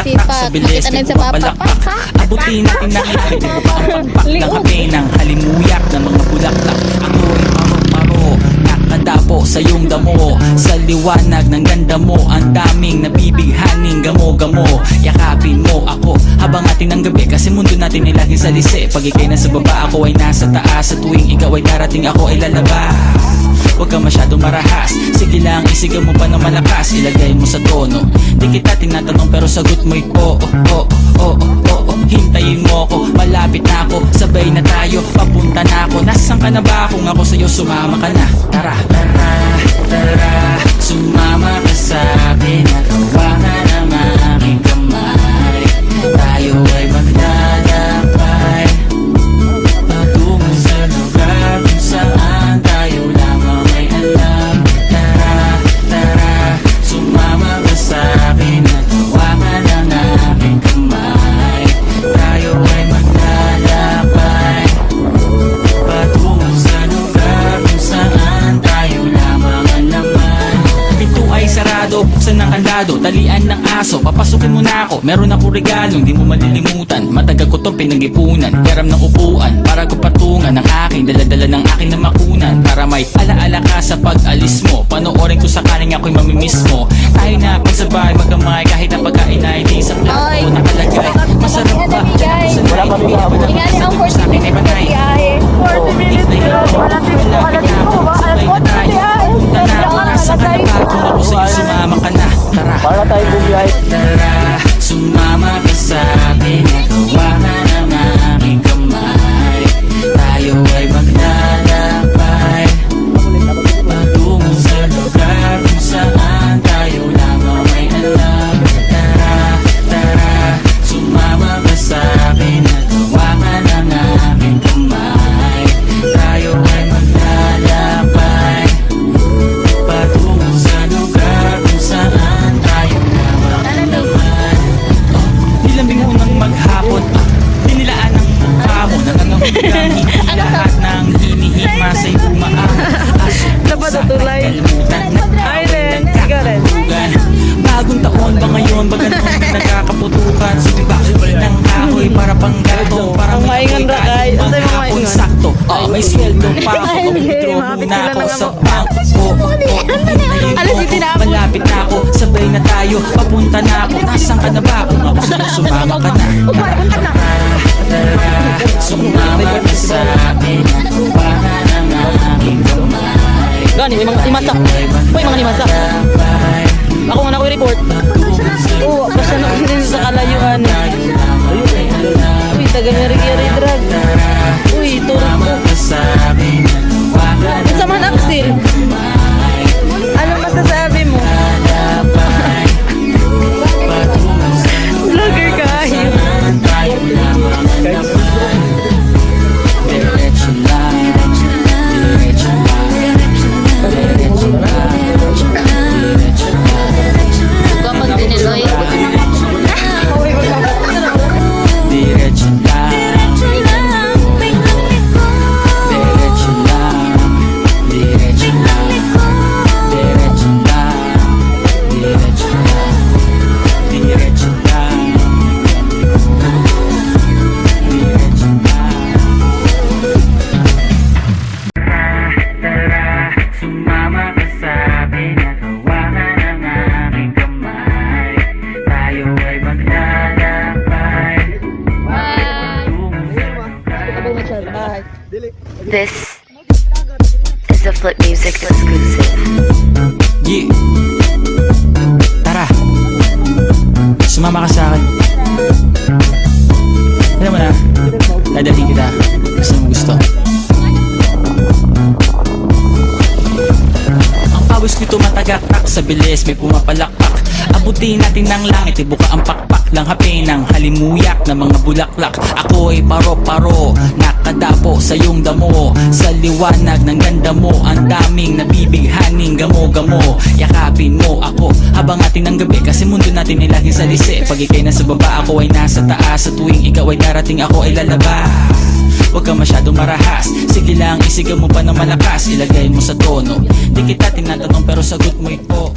sa bilis, may pumapalakpak. Abutin natin ng langit, pakpak ng kape ng halimuyak ng mga bulaklak. Ako'y paro-paro, nakadapo sa iyong damo. Sa liwanag ng ganda mo, ang daming nabibighaning gamo-gamo. Yakapin mo ako habang atin ng gabi, kasi mundo natin ay laging salisi. Pag ikay nasa baba, ako ay nasa taas. Sa tuwing ikaw ay darating, ako ay lalabas. Huwag ka masyadong marahas, sige lang, isigaw mo pa ng malakas. Ilagay mo sa tono, di kita tinatanong pero sagot mo'y oo, oo, oo, oo. Hintayin mo ko, malapit na ako, sabay na tayo, papunta na ako. Nasaan ka na ba? Kung ako sa'yo, sumama ka na. Tara, tara, tara, sumama ka sa akin. Nakawangan ang aking kamay. Tayo ay maglalakbay patungo sa lugar kung saan tayo lamang ay alam. Tara, tara, sumama ka sa akin. Nakawangan ang aking kamay. Tayo ay maglalakbay patungo sa lugar kung saan tayo lamang ang laman. Pinto ay sarado, buksan ng kandado, talian ng aso, papasukin mo na ako. Meron ako regalong di mo malilimutan. Matagal ko tong pinag-ipunan, yaram ng upuan para ko patungan ng aking daladala ng aking namakunan. Para may alaala ka sa pag-alis mo, panoorin ko sakaling ako'y mamimiss mo. Tayo na pagsabay magkamay, kahit ang pagkain ay di sa plato nakalagay. Masarap ba? Wala pa biya. Ingani ang 40 minutes na biyahe. 40 minutes na. Malapit po. Alas 4 na biyahe. Punta na ako, nasa ka na ba? Kung ako sa'yo, sumama ka na. Tara, Para tayo bumiyahe. tara, sumama ka sa akin. Nakawangan ang aking kamay. Tayo ay maglalakbay patungo sa lugar kung saan tayo lamang ay alam. Tara, tara, sumama ka sa akin. Nakawangan ang aking kamay. Tayo ay maglalakbay patungo sa lugar kung saan tayo lamang ay alam. Nilambing mo ng maghapon, dinilaan ng mukha mo. Nangangahulugang hindi lahat ng hinihima sa'y bumaang. Napatutulay. Island. Ikaw rin. Bagong taon ba ngayon? Ba ganun na nagkakaputukan? Sumibak ng kahoy para panggatong. Para Ang maingon ra kay. Unsay mo maingon? sakto. May sweldo pa ako. Mag-withdraw muna ako sa bangko. Alas, itinapon. Malapit na ako, sabay na tayo, papunta na ako. Nasaan ka na ba? Kung ako sa'yo, sumama ka na. Tara, sumama ka sa akin. Nakawangan ang aking kamay. Gani, may mga imasa. May mga imasa. Ako nga na ko report. Oo, basta na ko sa kalayuan. Uy, taga-ngari-ngari drag. Uy, turok ko. Sa man Axel, ano masasabi mo? Vlogger ka. Diretso lang, diretso lang, diretso lang, diretso lang. Kapag diniloy. Diretso lang, diretso lang, diretso lang, diretso lang, diretso lang, diretso lang, diretso lang. Tara, sumama ka sa akin. Nakawangan ang aking kamay. Tayo ay maglalakbay patungo sa lugar. This is a Flip Music exclusive. Yeah. Tara, sumama ka sa akin. Alam mo na, dadalhin kita kasi mo gusto. Ang pawis nito matagaktak, sa bilis may pumapalakpak. Abutin natin ng langit, ibuka ang pakpak ng hape ng halimuyak ng mga bulaklak. Ako'y paro-paro, nakadapo sa iyong damo. Sa liwanag ng ganda mo, ang daming nabibighaning gamo-gamo. Yakapin mo ako habang atin ng gabi, kasi mundo natin ay laging salisi. Pag ikay nasa baba, ako ay nasa taas. Sa tuwing ikaw ay darating, ako ay lalabas. Huwag ka masyadong marahas, sige lang, isigaw mo pa ng malakas. Ilagay mo sa tono, di kita tinatanong pero sagot mo'y oo.